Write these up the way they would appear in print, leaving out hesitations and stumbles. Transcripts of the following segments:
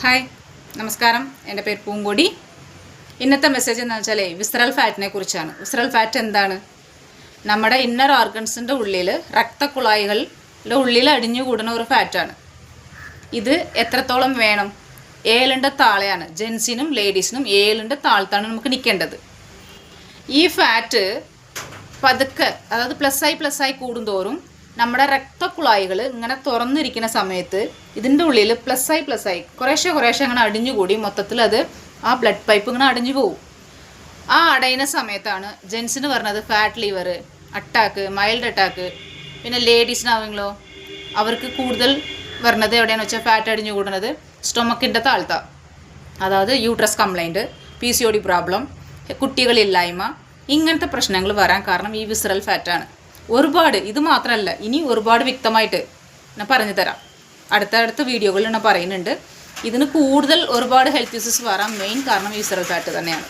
Hi നമസ്കാരം, എൻ്റെ പേര് പൂങ്കൊടി. ഇന്നത്തെ മെസ്സേജ് എന്താണെന്ന് വെച്ചാൽ വിസറൽ ഫാറ്റിനെ കുറിച്ചാണ്. വിസറൽ ഫാറ്റ് എന്താണ്? നമ്മുടെ ഇന്നർ ഓർഗൻസിൻ്റെ ഉള്ളിൽ രക്തക്കുഴായികളുടെ ഉള്ളിൽ അടിഞ്ഞുകൂടുന്ന ഒരു ഫാറ്റാണ്. ഇത് എത്രത്തോളം വേണം? 7 താഴെയാണ്. ജെൻസിനും ലേഡീസിനും 7 താഴത്താണ് നമുക്ക് നിൽക്കേണ്ടത്. ഈ ഫാറ്റ് പതുക്കെ, അതായത് പ്ലസ്സായി കൂടുന്തോറും നമ്മുടെ രക്തക്കുഴായികൾ ഇങ്ങനെ തുറന്നിരിക്കുന്ന സമയത്ത് ഇതിൻ്റെ ഉള്ളിൽ പ്ലസ്സായി കുറേശ്ശെ അങ്ങനെ അടിഞ്ഞുകൂടി മൊത്തത്തിൽ അത് ആ ബ്ലഡ് പൈപ്പ് ഇങ്ങനെ അടിഞ്ഞു പോകും. ആ അടയുന്ന സമയത്താണ് ജെൻസിന് പറഞ്ഞത് fat liver, attack, mild attack. പിന്നെ ലേഡീസിനാണെങ്കിലോ അവർക്ക് കൂടുതൽ വരുന്നത് എവിടെയാണെന്ന് വെച്ചാൽ ഫാറ്റ് അടിഞ്ഞു കൂടുന്നത് സ്റ്റൊമക്കിൻ്റെ താഴ്ത്ത, അതായത് യൂട്രസ് കംപ്ലൈൻറ്റ്, PCOD പ്രോബ്ലം, കുട്ടികളില്ലായ്മ, ഇങ്ങനത്തെ പ്രശ്നങ്ങൾ വരാൻ കാരണം ഈ വിസറൽ ഫാറ്റാണ്. ഒരുപാട്, ഇത് മാത്രമല്ല, ഇനി ഒരുപാട് വ്യക്തമായിട്ട് ഞാൻ പറഞ്ഞു തരാം. അടുത്ത വീഡിയോകളിൽ ഞാൻ പറയുന്നുണ്ട്. ഇതിന് കൂടുതൽ ഒരുപാട് ഹെൽത്ത് ഇഷ്യൂസ് വരാൻ മെയിൻ കാരണം വിസറൽ ഫാറ്റ് തന്നെയാണ്.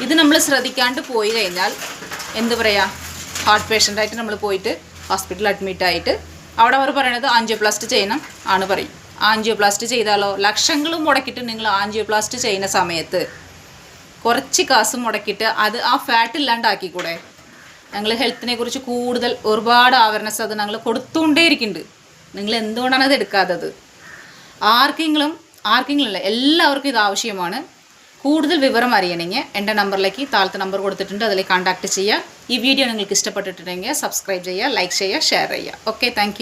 ഇത് നമ്മൾ ശ്രദ്ധിക്കാണ്ട് പോയി കഴിഞ്ഞാൽ എന്ത് പറയുക, ഹാർട്ട് പേഷ്യൻ്റായിട്ട് നമ്മൾ പോയിട്ട് ഹോസ്പിറ്റലിൽ അഡ്മിറ്റായിട്ട് അവിടെ അവർ പറയണത് ആൻജിയോപ്ലാസ്റ്റ് ചെയ്യണം ആണ് പറയും. ആൻജിയോപ്ലാസ്റ്റ് ചെയ്താലോ, ലക്ഷങ്ങൾ മുടക്കിയിട്ട് നിങ്ങൾ ആൻജിയോപ്ലാസ്റ്റ് ചെയ്യുന്ന സമയത്ത് കുറച്ച് കാശ് മുടക്കിയിട്ട് അത് ആ ഫാറ്റ് ഇല്ലാണ്ടാക്കിക്കൂടെ? ഞങ്ങൾ ഹെൽത്തിനെ കുറിച്ച് കൂടുതൽ ഒരുപാട് അവയർനെസ് അത് ഞങ്ങൾ കൊടുത്തുകൊണ്ടേയിരിക്കുന്നുണ്ട്. നിങ്ങൾ എന്തുകൊണ്ടാണ് അത് എടുക്കാത്തത്? ആർക്കെങ്കിലും അല്ല, എല്ലാവർക്കും ഇത് ആവശ്യമാണ്. കൂടുതൽ വിവരം അറിയണമെങ്കിൽ എൻ്റെ നമ്പറിലേക്ക് താഴത്തെ നമ്പർ കൊടുത്തിട്ടുണ്ട്, അതിലേക്ക് കോൺടാക്റ്റ് ചെയ്യുക. ഈ വീഡിയോ നിങ്ങൾക്ക് ഇഷ്ടപ്പെട്ടിട്ടുണ്ടെങ്കിൽ സബ്സ്ക്രൈബ് ചെയ്യുക, ലൈക്ക് ചെയ്യുക, ഷെയർ ചെയ്യുക. Okay, thank